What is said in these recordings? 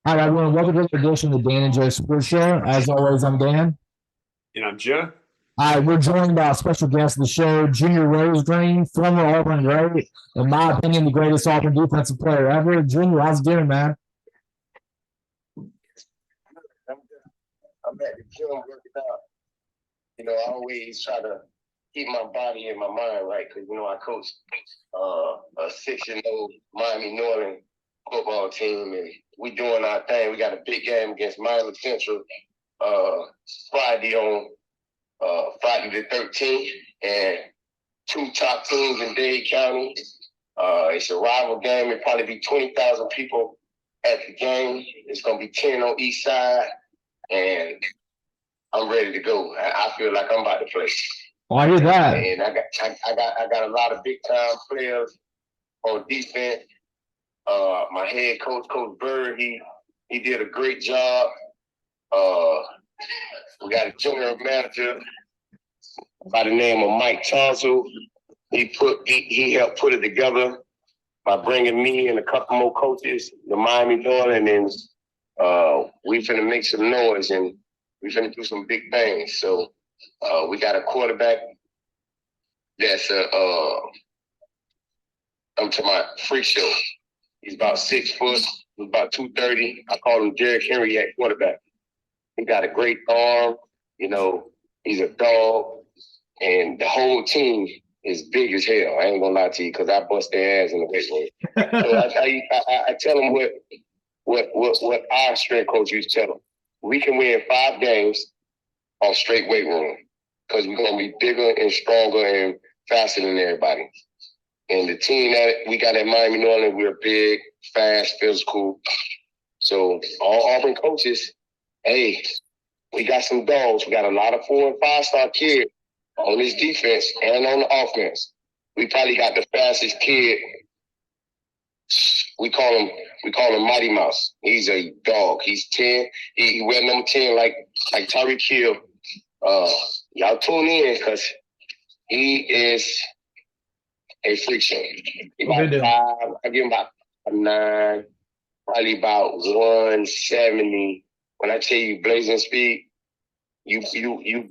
All right, everyone. Welcome to the edition of the Dan and Joe Sports Show. As always, I'm Dan. And I'm Joe. All right, we're joined by a special guest of the show, Junior Rosegreen, former Auburn great, in my opinion, the greatest Auburn defensive player ever. Junior, how's it doing, man? I'm at the gym working out. I always try to keep my body and my mind right because, I coach a 6-0 Miami Northern football team, and we doing our thing. We got a big game against Miami Central Friday on Friday the 13th, and two top teams in Dade County. It's a rival game. It'll probably be 20,000 people at the game. It's going to be 10 on each side, and I'm ready to go. I feel like I'm about to play. Oh, I hear that. And I got a lot of big time players on defense. My head coach, Coach Bird, he did a great job. We got a general manager by the name of Mike Tonsel. He helped put it together by bringing me and a couple more coaches, the Miami Northern, and we finna make some noise and we finna do some big things. So we got a quarterback that's I'm to my freak show. He's about 6 foot. He's about 230. I call him Derrick Henry at quarterback. He got a great arm. He's a dog. And the whole team is big as hell. I ain't gonna lie to you because I bust their ass in the weight room. So I tell them what our strength coach used to tell them. We can win 5 games on straight weight room because we're gonna be bigger and stronger and faster than everybody. And the team that we got at Miami Northern, we're big, fast, physical. So all Auburn coaches, hey, we got some dogs. We got a lot of 4- and 5-star kids on this defense and on the offense. We probably got the fastest kid. We call him Mighty Mouse. He's a dog. He's 10. He wear number 10 like Tyreek Hill. Y'all tune in because he is a freak show. About 5, I give him about 9, probably about 170. When I tell you blazing speed, you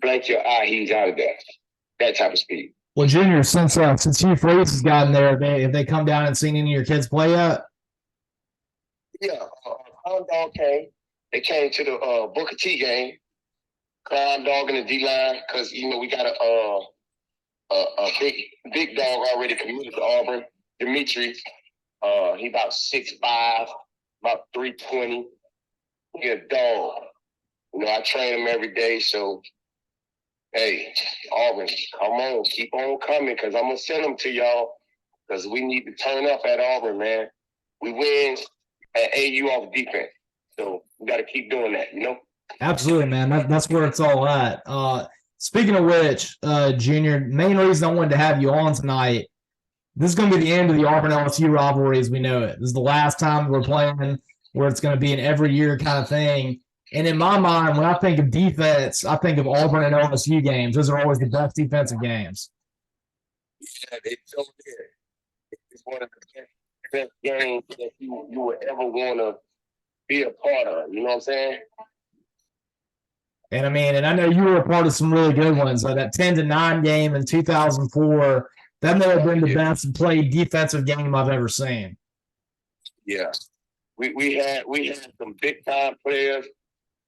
blink your eye, he's out of there. That type of speed. Well, Junior, since Chief Reese has gotten there, have they come down and seen any of your kids play yet? Yeah, Clown Dog came. They came to the Booker T game. Clown Dog in the D-line because, we got a big dog already committed to Auburn. Dimitri, he about 6'5", about 320. He a dog. I train him every day, so hey, Auburn, come on, keep on coming because I'm going to send them to y'all because we need to turn up at Auburn, man. We win at AU off defense, so we got to keep doing that, Absolutely, man. That's where it's all at. Speaking of which, Junior, main reason I wanted to have you on tonight, this is going to be the end of the Auburn-LSU rivalry as we know it. This is the last time we're playing where it's going to be an every year kind of thing. And in my mind, when I think of defense, I think of Auburn and LSU games. Those are always the best defensive games. Yeah, it's so good. It's one of the best games that you would ever want to be a part of. You know what I'm saying? And I know you were a part of some really good ones. Like that 10-9 game in 2004, that may have been the best played defensive game I've ever seen. Yeah, we had some big time players.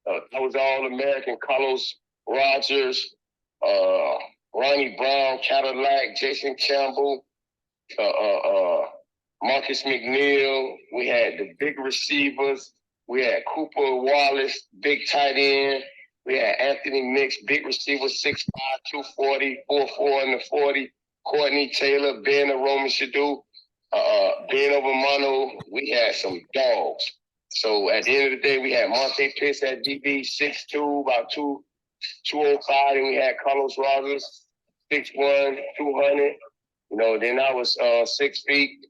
That was All-American Carlos Rogers, Ronnie Brown, Cadillac, Jason Campbell, Marcus McNeil. We had the big receivers. We had Cooper Wallace, big tight end. We had Anthony Mix, big receiver, 6'5", 240, 4'4" in the 40. Courtney Taylor, Ben Roman Shadu, Ben Overmano. We had some dogs. So at the end of the day, we had Monte Pitts at DB, 6'2", about 205, and we had Carlos Rogers, 6'1", 200. Then I was 6 feet,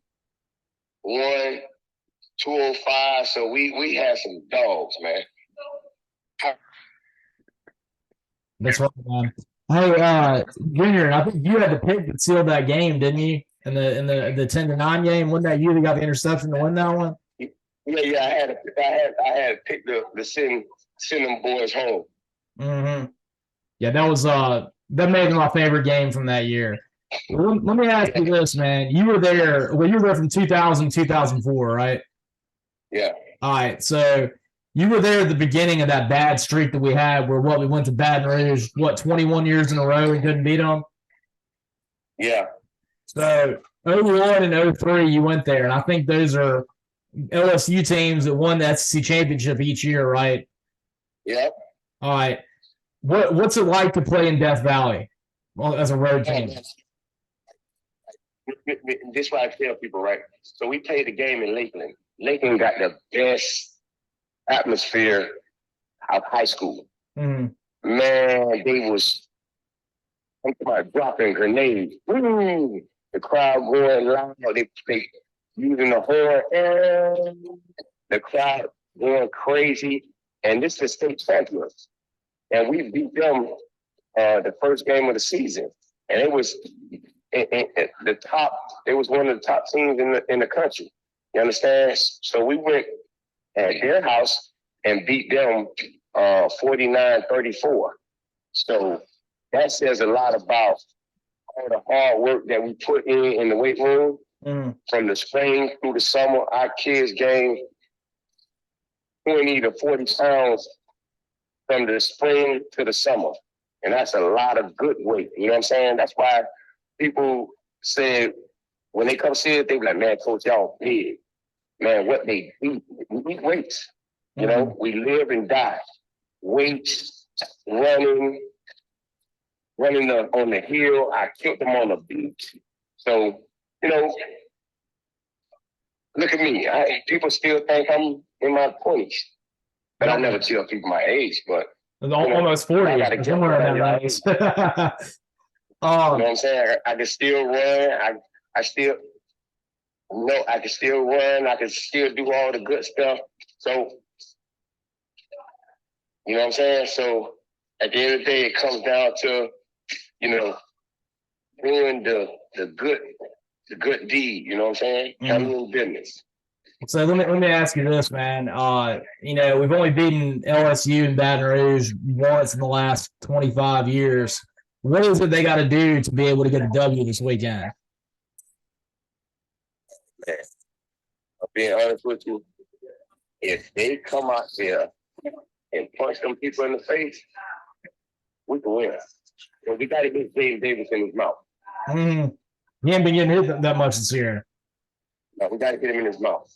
1, 205. So we had some dogs, man. That's right, man. Hey, Junior, I think you had the pick that sealed that game, didn't you? In the 10-9 game, wasn't that you that got the interception to win that one? Yeah. I had to pick the send them boys home. Mm-hmm. Yeah, that may have been my favorite game from that year. Let me ask you this, man. You were there. Well, you were there from 2000 2004, right? Yeah. All right. So you were there at the beginning of that bad streak that we had, where we went to Baton Rouge, 21 years in a row and couldn't beat them. Yeah. So 01 and 03, you went there, and I think those are LSU teams that won the SEC championship each year, right? Yeah. All right. What's it like to play in Death Valley as a road team? This is why I tell people, right? So we played the game in Lakeland. Lakeland got the best atmosphere of high school. Mm. Man, they was dropping grenades. Ooh, the crowd going loud. They using the horn. And the crowd going crazy. And this is state champions. And we beat them the first game of the season. And it was the top. It was one of the top teams in the country. You understand? So we went at their house and beat them 49-34. So that says a lot about all the hard work that we put in the weight room. From the spring through the summer. Our kids gained 20 to 40 pounds from the spring to the summer. And that's a lot of good weight. You know what I'm saying? That's why people say when they come see it, they be like, man, coach, y'all big. Man, what they eat, we eat weights. You know, we live and die. Weights, running on the hill. I killed them on the beach. So, you know, look at me. People still think I'm in my 20s. But I never tell people my age, but almost 40. I gotta somewhere in that range. You know what I'm saying? I can still run. I still I can still run. I can still do all the good stuff. So, you know what I'm saying? So at the end of the day, it comes down to, you know, doing the good deed, you know what I'm saying? Handling business. So let me ask you this, man. You know, we've only beaten LSU and Baton Rouge once in the last 25 years. What is it they got to do to be able to get a W this weekend? Man, I'm being honest with you. If they come out there and punch them people in the face, we can win. So we got to get Dave Davis in his mouth. He ain't been getting hit that much this year. No, we got to get him in his mouth.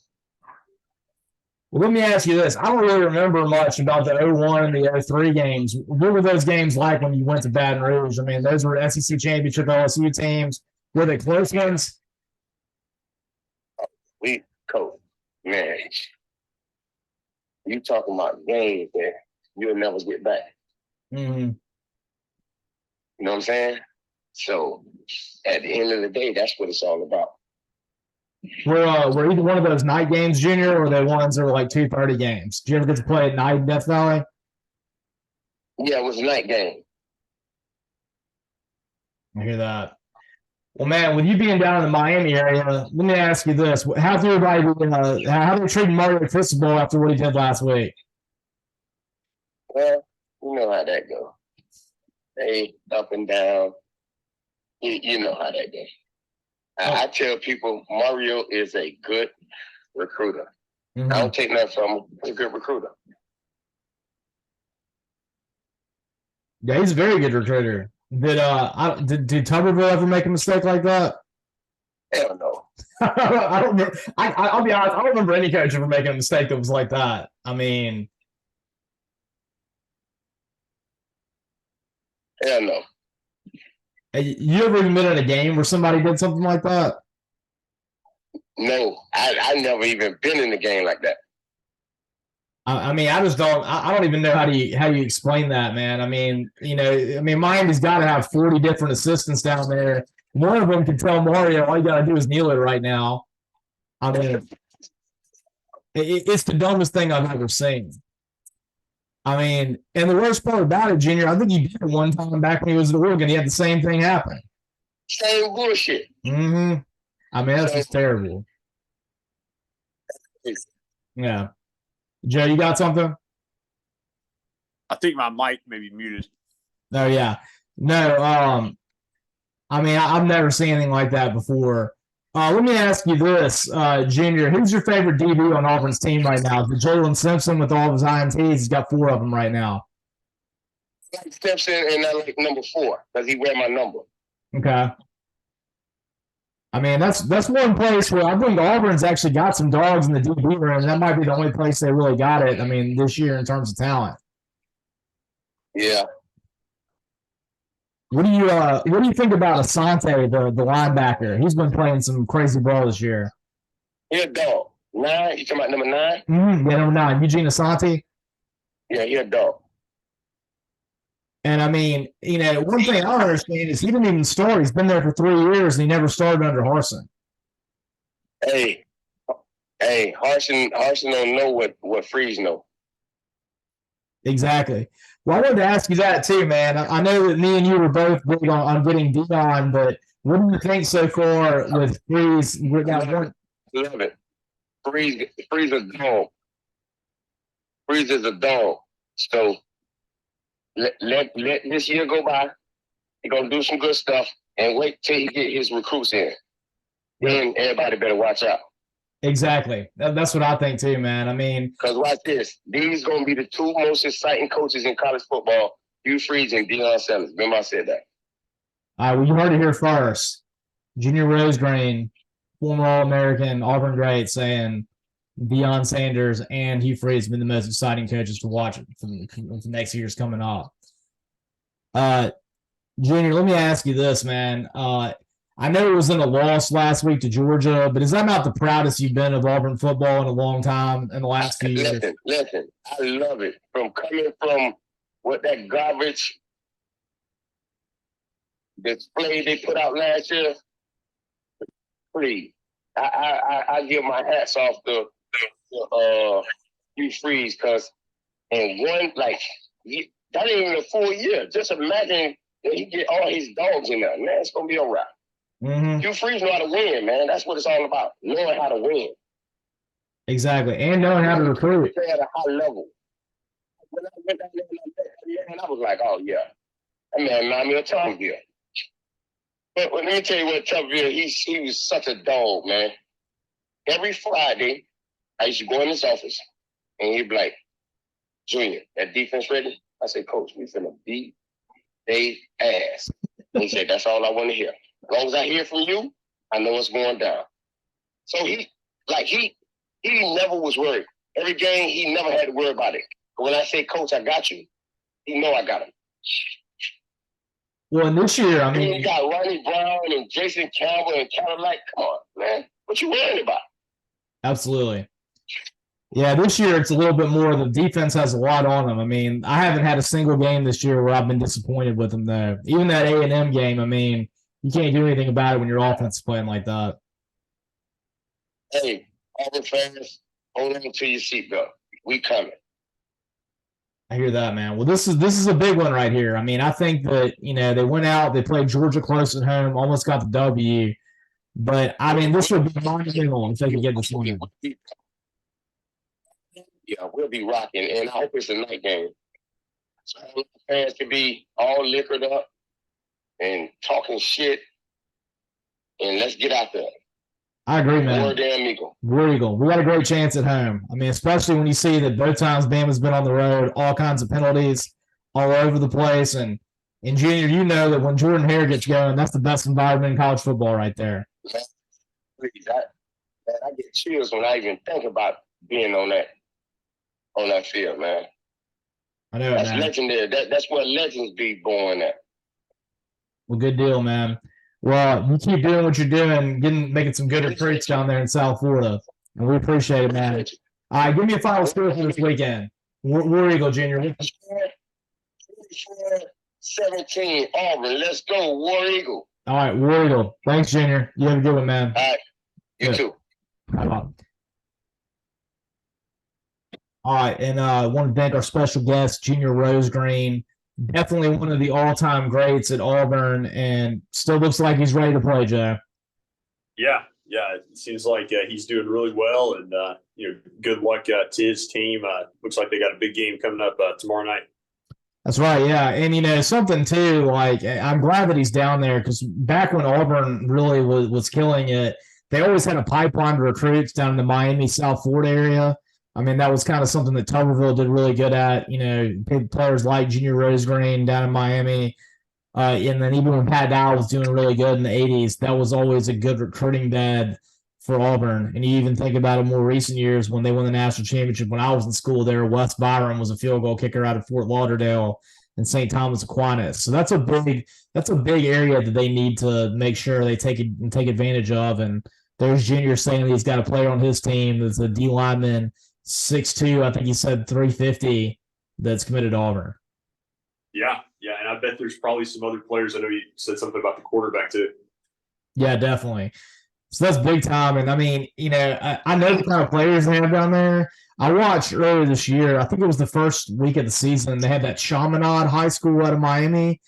Well, let me ask you this. I don't really remember much about the 01 and the 03 games. What were those games like when you went to Baton Rouge? I mean, those were SEC championship LSU teams. Were they close ones? We coach, man. You talking about games that you'll never get back. You know what I'm saying? So at the end of the day, that's what it's all about. Were either one of those night games, Junior, or were they ones that were like 2:30 games? Did you ever get to play at night in Death Valley? Yeah, it was a night game. I hear that. Well, man, with you being down in the Miami area, let me ask you this: how's everybody? How they treating Mario Cristobal after what he did last week? Well, you know how that goes. They up and down. You know how that goes. I tell people Mario is a good recruiter. I don't take nothing from him. He's a good recruiter. Yeah, he's a very good recruiter. Did Tuberville ever make a mistake like that? Hell no. I don't remember. I'll be honest. I don't remember any coach ever making a mistake that was like that. I mean, hell no. You ever even been in a game where somebody did something like that? No, I never even been in a game like that. I mean, I just don't. I don't even know how do you explain that, man. I mean, you know, Miami's got to have 40 different assistants down there. One of them can tell Mario all you got to do is kneel it right now. I mean, it's the dumbest thing I've ever seen. I mean, and the worst part about it, Junior, I think he did it one time back when he was at Oregon. He had the same thing happen. Same bullshit. I mean, that's just terrible. Yeah. Joe, you got something? I think my mic may be muted. Oh yeah. No, I mean, I've never seen anything like that before. Let me ask you this, Junior. Who's your favorite DB on Auburn's team right now? Is it Jalen Simpson with all of his INTs? He's got 4 of them right now. Like Simpson, and I like number 4 because he wear my number. Okay. I mean, that's one place where I think Auburn's actually got some dogs in the DB room. That might be the only place they really got it. I mean, this year in terms of talent. Yeah. What do you think about Asante, the linebacker? He's been playing some crazy ball this year. He a dog. 9. You talking about number 9? Yeah, number 9, Eugene Asante. Yeah, he a dog. And I mean, one thing I don't understand is he didn't even start. He's been there for 3 years and he never started under Harsin. Hey, Harsin don't know what Freeze know. Exactly. Well, I wanted to ask you that too, man. I know that me and you were both big on getting Dion, but what do you think so far with Freeze? Love it. Freeze a dog. Freeze is a dog. So let this year go by. He's gonna do some good stuff and wait till he get his recruits in. Then everybody better watch out. Exactly. That's what I think too, man. I mean, because watch this. These gonna be the 2 most exciting coaches in college football: Hugh Freeze and Deion Sanders. Remember I said that. All right, well, you heard it here first. Junior Rosegreen, former All-American, Auburn great, saying Deion Sanders and Hugh Freeze have been the most exciting coaches to watch for the next year's coming up. Junior, let me ask you this, man. I know it was in a loss last week to Georgia, but is that not the proudest you've been of Auburn football in a long time in the last few years? Listen, I love it. From coming from what that garbage display they put out last year, please, I give my hats off to Hugh Freeze because in one, that ain't even a full year. Just imagine that he get all his dogs in there. Man, it's going to be all right. Mm-hmm. Hugh Freeze know how to win, man. That's what it's all about. Knowing how to win. Exactly. And knowing how to recruit. At a high level. When I went down there and I was like, oh, yeah. That man reminded me of Tuberville. But let me tell you what, Tuberville, he was such a dog, man. Every Friday, I used to go in his office, and he'd be like, Junior, that defense ready? I said, Coach, we finna beat they ass. And he said, that's all I want to hear. As long as I hear from you, I know it's going down. So he never was worried. Every game, he never had to worry about it. But when I say, Coach, I got you, he know I got him. Well, and this year, I mean, you got Ronnie Brown and Jason Campbell and Cadillac. Come on, man. What you worried about? Absolutely. Yeah, this year it's a little bit more. The defense has a lot on them. I mean, I haven't had a single game this year where I've been disappointed with them, though. Even that A&M game, I mean, you can't do anything about it when your offense is playing like that. Hey, Auburn fans, hold on to your seatbelt. We coming. I hear that, man. Well, this is a big one right here. I mean, I think that, they went out, they played Georgia close at home, almost got the W. But, I mean, this would be monumental if they could get this one. Yeah, we'll be rocking, and I hope it's a night game. So fans can be all liquored up and talking shit, and let's get out there. I agree, man. War Eagle. We got a great chance at home. I mean, especially when you see that both times Bama's been on the road, all kinds of penalties all over the place. And Junior, you know that when Jordan Hare gets going, that's the best environment in college football right there. Man, please, I get chills when I even think about being on that field, man. I know, that's man. Legendary. That's where legends be born at. Well, good deal, man. Well, you keep doing what you're doing, making some good recruits down there in South Florida, and we appreciate it, man. All right, give me a final score for this weekend. War Eagle, Junior. 17, Auburn. Let's go, War Eagle. All right, War Eagle. Thanks, Junior. You have a good one, man. All right, you too. All right, and I want to thank our special guest, Junior Rosegreen. Definitely one of the all-time greats at Auburn, and still looks like he's ready to play, Joe. Yeah, it seems like he's doing really well, and good luck to his team. Looks like they got a big game coming up tomorrow night. That's right, yeah. And, something too, like, I'm glad that he's down there because back when Auburn really was killing it, they always had a pipeline to recruits down in the Miami, South Florida area. I mean, that was kind of something that Tuberville did really good at, big players like Junior Rosegreen down in Miami. And then even when Pat Dowell was doing really good in the 80s, that was always a good recruiting bed for Auburn. And you even think about it more recent years when they won the national championship. When I was in school there, Wes Byram was a field goal kicker out of Fort Lauderdale and St. Thomas Aquinas. So that's a big area that they need to make sure they take advantage of. And there's Junior saying he's got a player on his team that's a D lineman, 6'2", I think he said 350, that's committed to Auburn. Yeah, and I bet there's probably some other players. I know you said something about the quarterback too. Yeah, definitely. So that's big time. And I mean, I know the kind of players they have down there. I watched earlier this year, I think it was the first week of the season, they had that Chaminade High School out of Miami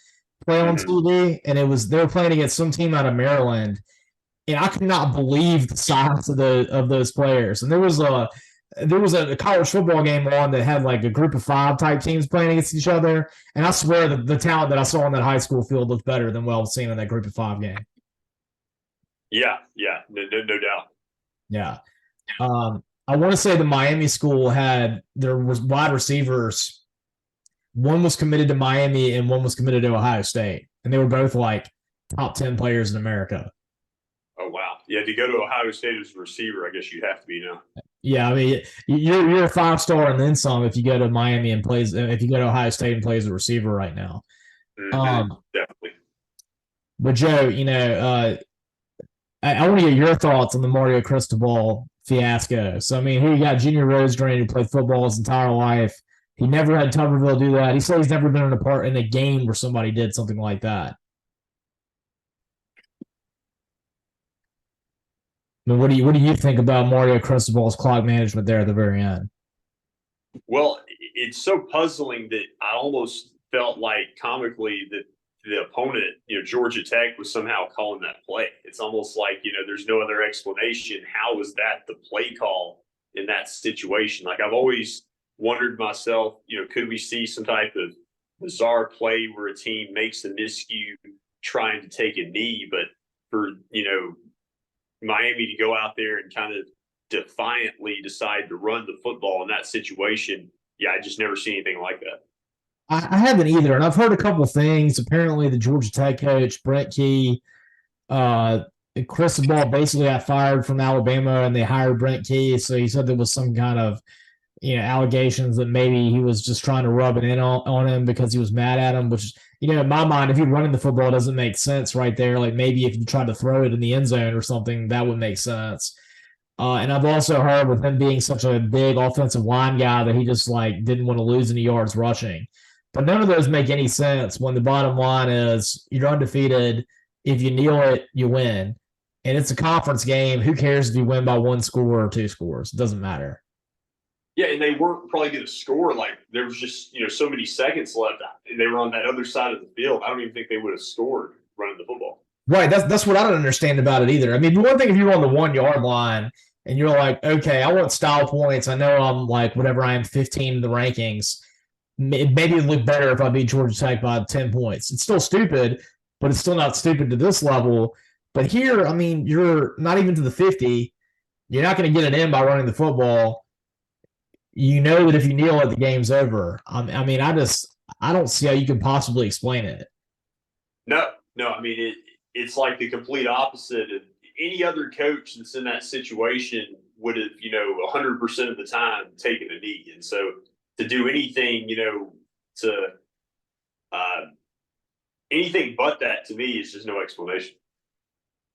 play on TV, and they were playing against some team out of Maryland. And I could not believe the size of those players. And there was a college football game on that had like a group of 5 type teams playing against each other. And I swear that the talent that I saw in that high school field looked better than what I was seeing in that group of 5 game. Yeah, no doubt. Yeah. I want to say the Miami school had their wide receivers. One was committed to Miami and one was committed to Ohio State. And they were both like top 10 players in America. Oh, wow. Yeah, to go to Ohio State as a receiver, I guess you have to be now. Yeah, I mean, you're a 5-star and then some if you go to Miami and if you go to Ohio State and plays a receiver right now. Definitely. But Joe, I want to get your thoughts on the Mario Cristobal fiasco. So, I mean, here you got Junior Rosegreen who played football his entire life. He never had Tuberville do that. He said he's never been in a game where somebody did something like that. I mean, what do you think about Mario Cristobal's clock management there at the very end? Well, it's so puzzling that I almost felt like comically that the opponent, Georgia Tech, was somehow calling that play. It's almost like, there's no other explanation. How was that the play call in that situation? Like, I've always wondered myself, could we see some type of bizarre play where a team makes a miscue trying to take a knee, but for, Miami to go out there and kind of defiantly decide to run the football in that situation. Yeah, I just never seen anything like that. I haven't either, and I've heard a couple things. Apparently, the Georgia Tech coach, Brent Key, Cristobal basically got fired from Alabama, and they hired Brent Key. So he said there was some kind of, allegations that maybe he was just trying to rub it in on him because he was mad at him, which, in my mind, if you're running the football, it doesn't make sense right there. Like maybe if you tried to throw it in the end zone or something, that would make sense. And I've also heard with him being such a big offensive line guy that he just didn't want to lose any yards rushing. But none of those make any sense when the bottom line is you're undefeated. If you kneel it, you win. And it's a conference game. Who cares if you win by 1 score or 2 scores? It doesn't matter. Yeah, and they weren't probably going to score. Like, there was just, so many seconds left. And they were on that other side of the field. I don't even think they would have scored running the football. Right. That's what I don't understand about it either. I mean, one thing if you're on the 1 yard line and you're like, okay, I want style points. I know I'm whatever I am, 15 in the rankings. Maybe it'd look better if I beat Georgia Tech by 10 points. It's still stupid, but it's still not stupid to this level. But here, I mean, you're not even to the 50. You're not going to get it in by running the football. You know that if you kneel it, the game's over. I mean, I don't see how you can possibly explain it. No. I mean, it's like the complete opposite of any other coach that's in that situation would have, 100% of the time taken a knee. And so to do anything, to anything but that, to me, is just no explanation.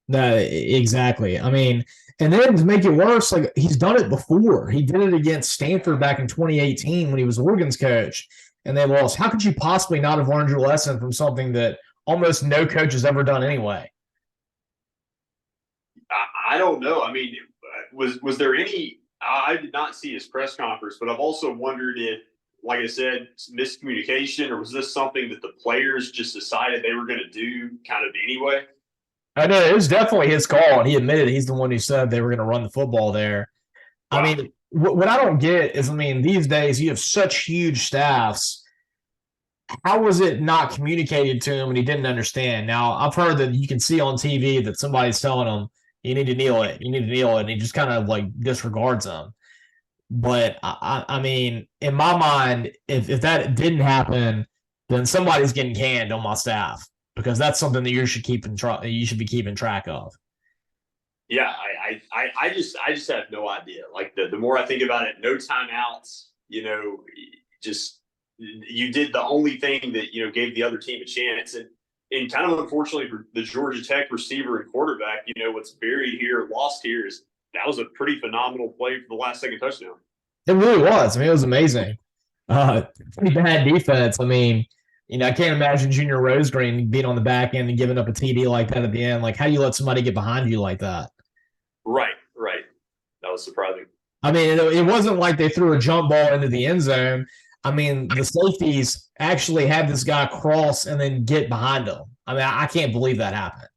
No, exactly. I mean, and then to make it worse, he's done it before. He did it against Stanford back in 2018 when he was Oregon's coach, and they lost. How could you possibly not have learned your lesson from something that almost no coach has ever done anyway? I don't know. I mean, was there any – I did not see his press conference, but I've also wondered if, like I said, miscommunication, or was this something that the players just decided they were going to do kind of anyway? I know it was definitely his call, and he admitted he's the one who said they were going to run the football there. Wow. I mean, what I don't get is, I mean, these days you have such huge staffs. How was it not communicated to him and he didn't understand? Now, I've heard that you can see on TV that somebody's telling him, you need to kneel it, you need to kneel it, and he just kind of like disregards them. But I mean, in my mind, if that didn't happen, then somebody's getting canned on my staff because that's something that you should you should be keeping track of. Yeah, I just have no idea. Like the more I think about it, no timeouts, just you did the only thing that, gave the other team a chance. And kind of unfortunately for the Georgia Tech receiver and quarterback, what's buried here, lost here is that was a pretty phenomenal play for the last second touchdown. It really was. I mean, it was amazing. Pretty bad defense. I mean, I can't imagine Junior Rosegreen being on the back end and giving up a TD like that at the end. Like, how do you let somebody get behind you like that? Right. That was surprising. I mean, it wasn't like they threw a jump ball into the end zone. I mean, the safeties actually had this guy cross and then get behind him. I mean, I can't believe that happened.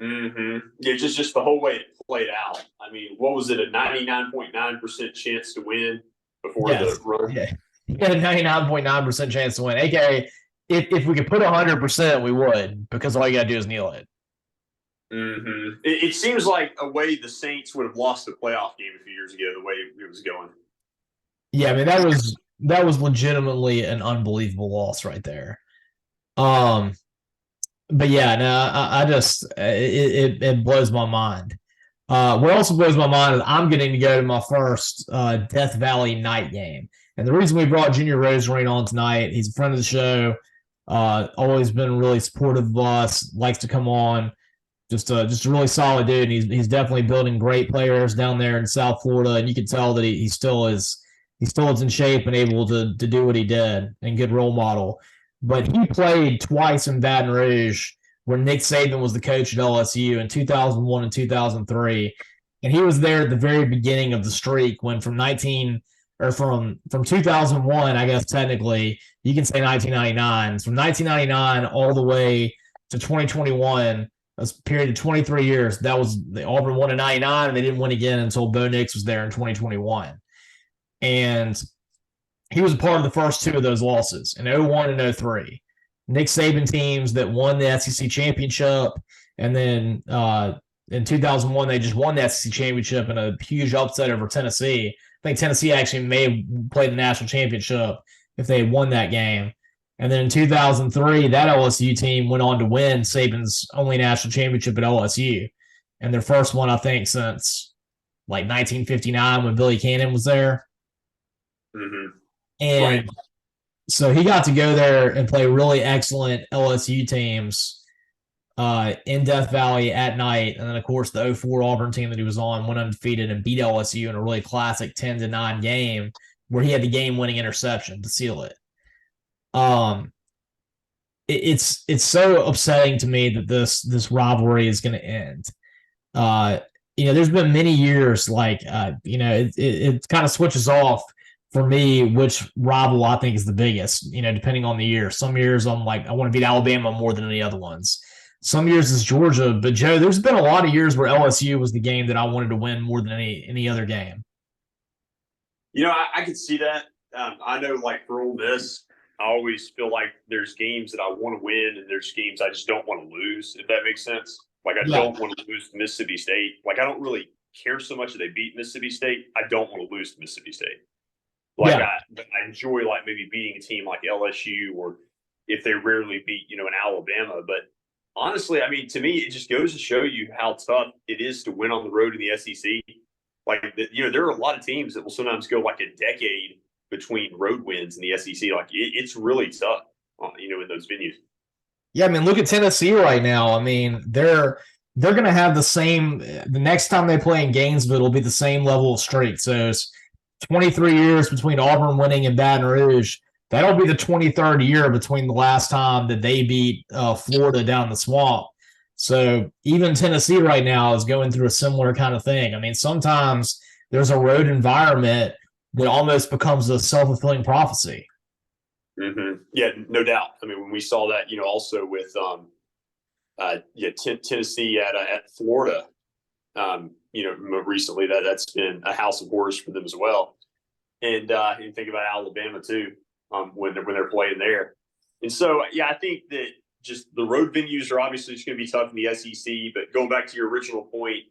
Mm-hmm. Yeah, just the whole way it played out. I mean, what was it, a 99.9% chance to win before the run? Yeah, you got a 99.9% chance to win. AKA, if we could put 100%, we would, because all you got to do is kneel it. Mm-hmm. It seems like a way the Saints would have lost a playoff game a few years ago, the way it was going. Yeah, I mean, that was legitimately an unbelievable loss right there. But yeah, no, I just it blows my mind. What also blows my mind is I'm getting to go to my first Death Valley night game, and the reason we brought Junior Rosegreen on tonight, he's a friend of the show, always been really supportive of us, likes to come on, just a really solid dude. And he's definitely building great players down there in South Florida, and you can tell that he still is in shape and able to do what he did, and good role model. But he played twice in Baton Rouge, where Nick Saban was the coach at LSU in 2001 and 2003, and he was there at the very beginning of the streak when from 2001, I guess technically you can say 1999, from 1999 all the way to 2021, a period of 23 years. That was the Auburn won in 99, and they didn't win again until Bo Nix was there in 2021. And he was a part of the first two of those losses in 01 and 03. Nick Saban teams that won the SEC championship. And then in 2001, they just won the SEC championship in a huge upset over Tennessee. I think Tennessee actually may have played the national championship if they had won that game. And then in 2003, that LSU team went on to win Saban's only national championship at LSU. And their first one, I think, since like 1959 when Billy Cannon was there. Mm-hmm. And so he got to go there and play really excellent LSU teams in Death Valley at night. And then, of course, the 04 Auburn team that he was on went undefeated and beat LSU in a really classic 10-9 game where he had the game-winning interception to seal it. It's so upsetting to me that this rivalry is going to end. There's been many years it kind of switches off for me which rival I think is the biggest, depending on the year. Some years I'm like, I want to beat Alabama more than any other ones. Some years it's Georgia. But, Joe, there's been a lot of years where LSU was the game that I wanted to win more than any other game. I could see that. I know, like, for Ole Miss, I always feel like there's games that I want to win and there's games I just don't want to lose, if that makes sense. Like, I don't want to lose to Mississippi State. Like, I don't really care so much that they beat Mississippi State. I don't want to lose to Mississippi State. Like, I enjoy, like, maybe beating a team like LSU or if they rarely beat, an Alabama. But honestly, I mean, to me, it just goes to show you how tough it is to win on the road in the SEC. Like, there are a lot of teams that will sometimes go like a decade between road wins in the SEC. Like, it's really tough, in those venues. Yeah, I mean, look at Tennessee right now. I mean, they're going to have the next time they play in Gainesville, it'll be the same level of streak. So it's 23 years between Auburn winning and Baton Rouge. That'll be the 23rd year between the last time that they beat Florida down the swamp. So even Tennessee right now is going through a similar kind of thing. I mean, sometimes there's a road environment that almost becomes a self-fulfilling prophecy. Mm-hmm. Yeah, no doubt. I mean, when we saw that, also with Tennessee at Florida, more recently that's been a house of horrors for them as well. And you think about Alabama too, when they're playing there. And so, yeah, I think that just the road venues are obviously just going to be tough in the SEC. But going back to your original point,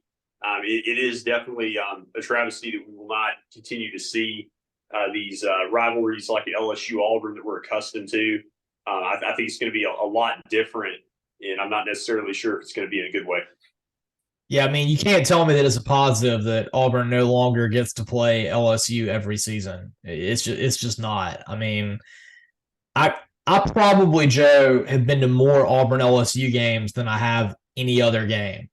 it is definitely a travesty that we will not continue to see these rivalries like LSU Auburn that we're accustomed to. I think it's going to be a lot different, and I'm not necessarily sure if it's going to be in a good way. Yeah, I mean, you can't tell me that it's a positive that Auburn no longer gets to play LSU every season. It's just not. I mean, I probably, Joe, have been to more Auburn LSU games than I have any other game.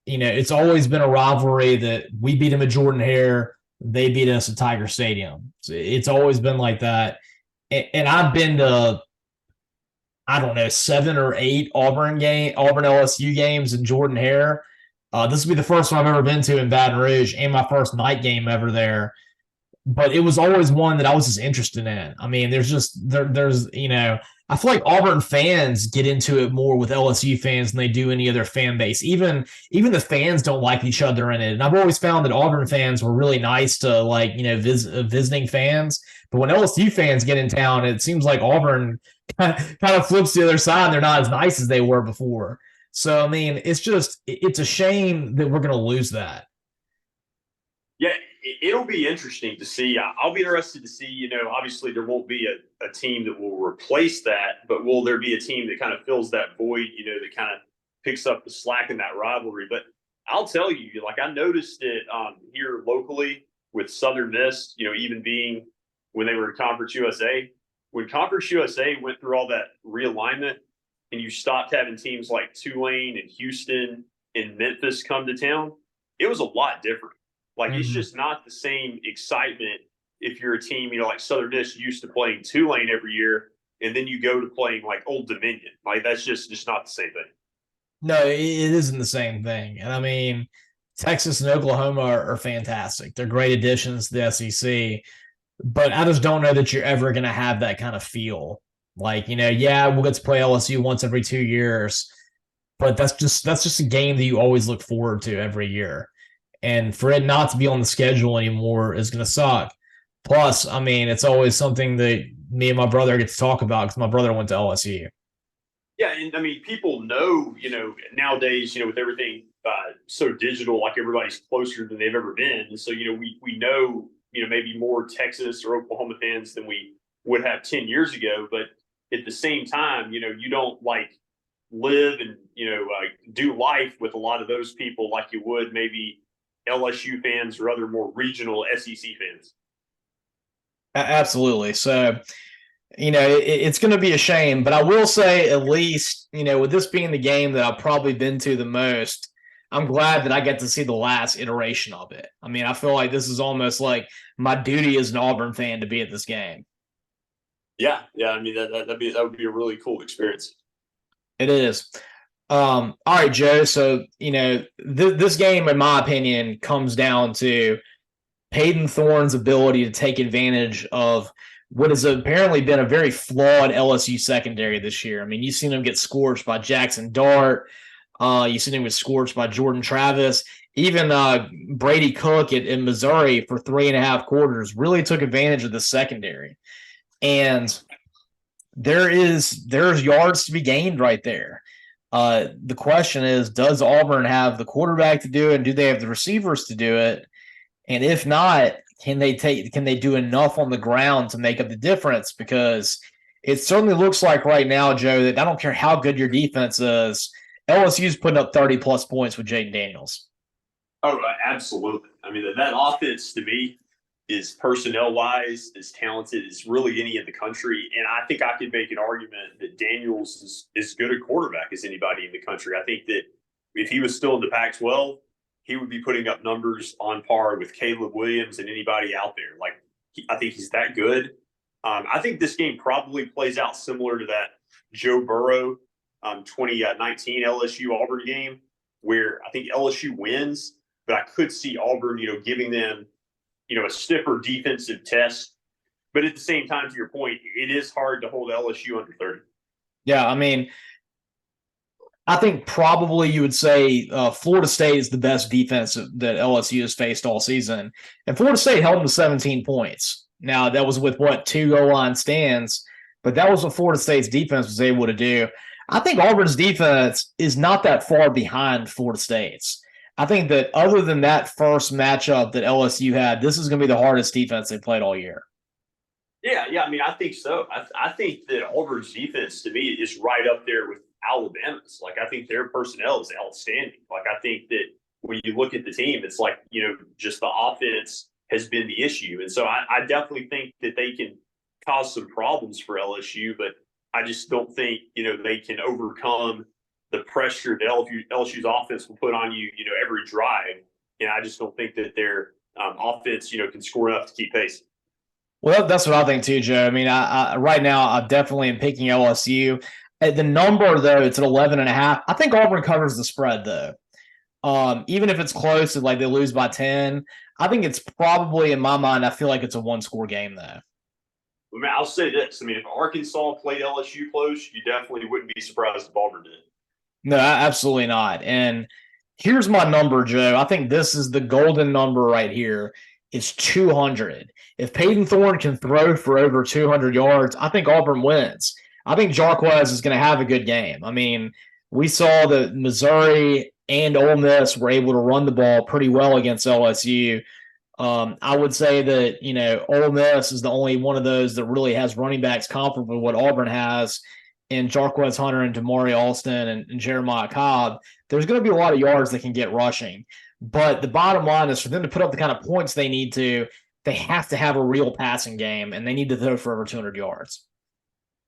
It's always been a rivalry that we beat them at Jordan-Hare, they beat us at Tiger Stadium. So it's always been like that. And I've been to, I don't know, 7 or 8 Auburn LSU games in Jordan-Hare. This will be the first one I've ever been to in Baton Rouge and my first night game ever there. But it was always one that I was just interested in. I mean, there's I feel like Auburn fans get into it more with LSU fans than they do any other fan base. Even the fans don't like each other in it. And I've always found that Auburn fans were really nice to visiting fans. But when LSU fans get in town, it seems like Auburn kind of flips the other side and they're not as nice as they were before. So, I mean, it's a shame that we're going to lose that. Yeah, it'll be interesting to see. I'll be interested to see, obviously there won't be a team that will replace that, but will there be a team that kind of fills that void, that kind of picks up the slack in that rivalry? But I'll tell you, I noticed it here locally with Southern Miss, even being when they were in Conference USA. When Conference USA went through all that realignment and you stopped having teams like Tulane and Houston and Memphis come to town, it was a lot different. It's just not the same excitement if you're a team, like Southern Miss used to playing Tulane every year, and then you go to playing like Old Dominion. That's just not the same thing. No, it isn't the same thing. And I mean, Texas and Oklahoma are fantastic. They're great additions to the SEC. But I just don't know that you're ever going to have that kind of feel. We'll get to play LSU once every 2 years, but that's just a game that you always look forward to every year. And for it not to be on the schedule anymore is going to suck. Plus, I mean, it's always something that me and my brother get to talk about because my brother went to LSU. Yeah, and I mean, people know, nowadays, with everything so digital, like everybody's closer than they've ever been. And so, we know, maybe more Texas or Oklahoma fans than we would have 10 years ago. But at the same time, you don't live and, do life with a lot of those people like you would maybe LSU fans or other more regional SEC fans. Absolutely. So, it's going to be a shame, but I will say at least, with this being the game that I've probably been to the most, I'm glad that I get to see the last iteration of it. I mean, I feel like this is almost like my duty as an Auburn fan to be at this game. Yeah. I mean, that would be a really cool experience. It is. All right, Joe. So, this game, in my opinion, comes down to Peyton Thorne's ability to take advantage of what has apparently been a very flawed LSU secondary this year. I mean, you've seen him get scorched by Jackson Dart. You've seen him get scorched by Jordan Travis. Even Brady Cook in Missouri for 3.5 quarters really took advantage of the secondary. And there's yards to be gained right there. The question is, does Auburn have the quarterback to do it, and do they have the receivers to do it? And if not, can they do enough on the ground to make up the difference? Because it certainly looks like right now, Joe, that I don't care how good your defense is, LSU's putting up 30-plus points with Jaden Daniels. Oh, absolutely. I mean, that offense to me is personnel-wise as talented as really any in the country. And I think I could make an argument that Daniels is as good a quarterback as anybody in the country. I think that if he was still in the Pac-12, he would be putting up numbers on par with Caleb Williams and anybody out there. I think he's that good. I think this game probably plays out similar to that Joe Burrow 2019 LSU Auburn game, where I think LSU wins, but I could see Auburn, giving them, a stiffer defensive test. But at the same time, to your point, it is hard to hold LSU under 30. Yeah, I mean, I think probably you would say Florida State is the best defense that LSU has faced all season. And Florida State held them to 17 points. Now, that was with, 2 goal line stands, but that was what Florida State's defense was able to do. I think Auburn's defense is not that far behind Florida State's. I think that other than that first matchup that LSU had, this is going to be the hardest defense they played all year. Yeah, I mean, I think so. I think that Auburn's defense, to me, is right up there with Alabama's. Like, I think their personnel is outstanding. Like, I think that when you look at the team, it's like, just the offense has been the issue. And so I definitely think that they can cause some problems for LSU, but I just don't think, they can overcome the pressure that LSU's offense will put on you, every drive. And I just don't think that their offense, can score enough to keep pace. Well, that's what I think too, Joe. I mean, I right now I definitely am picking LSU. At the number, though, it's at 11.5. I think Auburn covers the spread, though. Even if it's close, like they lose by 10, I think it's probably, in my mind, I feel like it's a one-score game, though. I mean, I'll say this. I mean, if Arkansas played LSU close, you definitely wouldn't be surprised if Auburn did. No, absolutely not. And here's my number, Joe. I think this is the golden number right here. It's 200. If Peyton Thorne can throw for over 200 yards, I think Auburn wins. I think Jarquez is going to have a good game. I mean, we saw that Missouri and Ole Miss were able to run the ball pretty well against LSU. I would say that, Ole Miss is the only one of those that really has running backs comparable to what Auburn has in Jarquez Hunter and Damari Alston and Jeremiah Cobb. There's going to be a lot of yards that can get rushing. But the bottom line is for them to put up the kind of points they need to, they have to have a real passing game, and they need to throw for over 200 yards.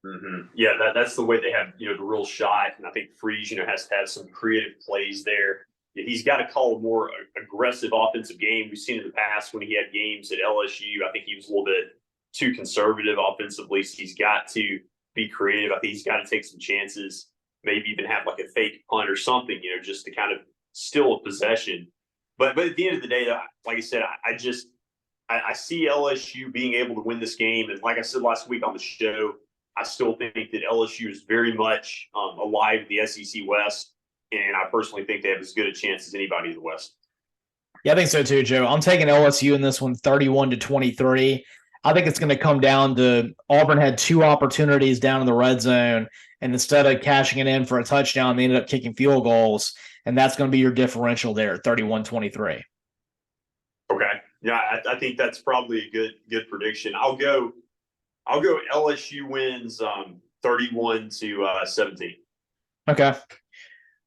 Mm-hmm. Yeah, that's the way they have, the real shot. And I think Freeze, has to have some creative plays there. He's got to call a more aggressive offensive game. We've seen in the past when he had games at LSU, I think he was a little bit too conservative offensively. So he's got to be creative. I think he's got to take some chances, maybe even have like a fake punt or something, just to kind of steal a possession. But at the end of the day, like I said, I see LSU being able to win this game. And like I said last week on the show, I still think that LSU is very much alive in the SEC West. And I personally think they have as good a chance as anybody in the West. Yeah, I think so too, Joe. I'm taking LSU in this one 31-23. I think it's going to come down to Auburn had 2 opportunities down in the red zone. And instead of cashing it in for a touchdown, they ended up kicking field goals. And that's going to be your differential there, 31-23. Okay. Yeah, I think that's probably a good prediction. I'll go LSU wins 31-17. Okay.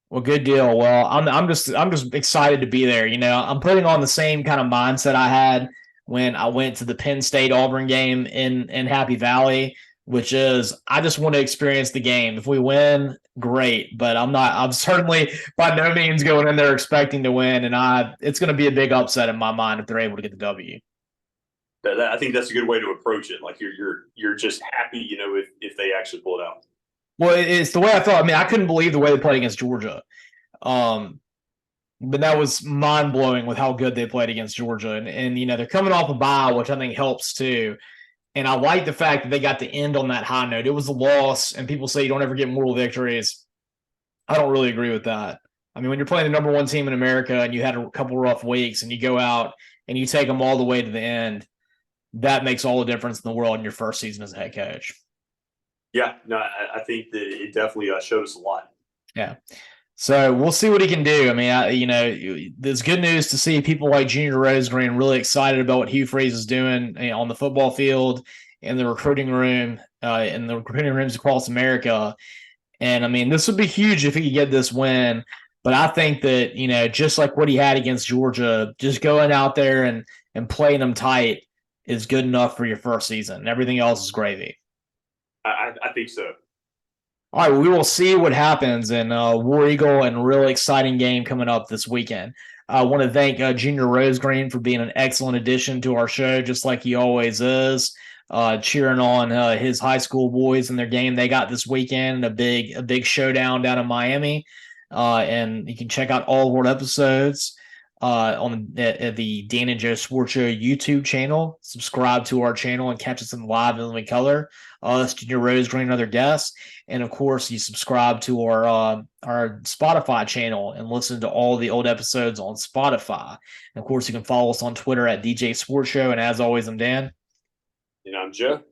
Well, good deal. Well, I'm just excited to be there. I'm putting on the same kind of mindset I had when I went to the Penn State Auburn game in Happy Valley, which is I just want to experience the game. If we win, great. But I'm certainly by no means going in there expecting to win. And it's going to be a big upset in my mind if they're able to get the W. I think that's a good way to approach it. Like you're just happy, if they actually pull it out. Well, it's the way I felt. I mean, I couldn't believe the way they played against Georgia. But that was mind-blowing with how good they played against Georgia. And they're coming off a bye, which I think helps too. And I like the fact that they got to end on that high note. It was a loss, and people say you don't ever get moral victories. I don't really agree with that. I mean, when you're playing the number 1 team in America and you had a couple rough weeks and you go out and you take them all the way to the end, that makes all the difference in the world in your first season as a head coach. Yeah, no, I think that it definitely showed us a lot. Yeah. So we'll see what he can do. I mean, there's good news to see people like Junior Rosegreen really excited about what Hugh Freeze is doing on the football field, in the recruiting room, in the recruiting rooms across America. And I mean, this would be huge if he could get this win. But I think that, just like what he had against Georgia, just going out there and playing them tight is good enough for your first season. Everything else is gravy. I think so. All right, we will see what happens in War Eagle and a really exciting game coming up this weekend. I want to thank Junior Rosegreen for being an excellent addition to our show, just like he always is, cheering on his high school boys in their game they got this weekend, a big showdown down in Miami. And you can check out all of our episodes on the Dan and Joe Sports Show YouTube channel. Subscribe to our channel and catch us in live and living color. Us, Junior Rosegreen, and other guests. And of course, you subscribe to our Spotify channel and listen to all the old episodes on Spotify. And of course, you can follow us on Twitter at DJ Sports Show. And as always, I'm Dan. And I'm Joe.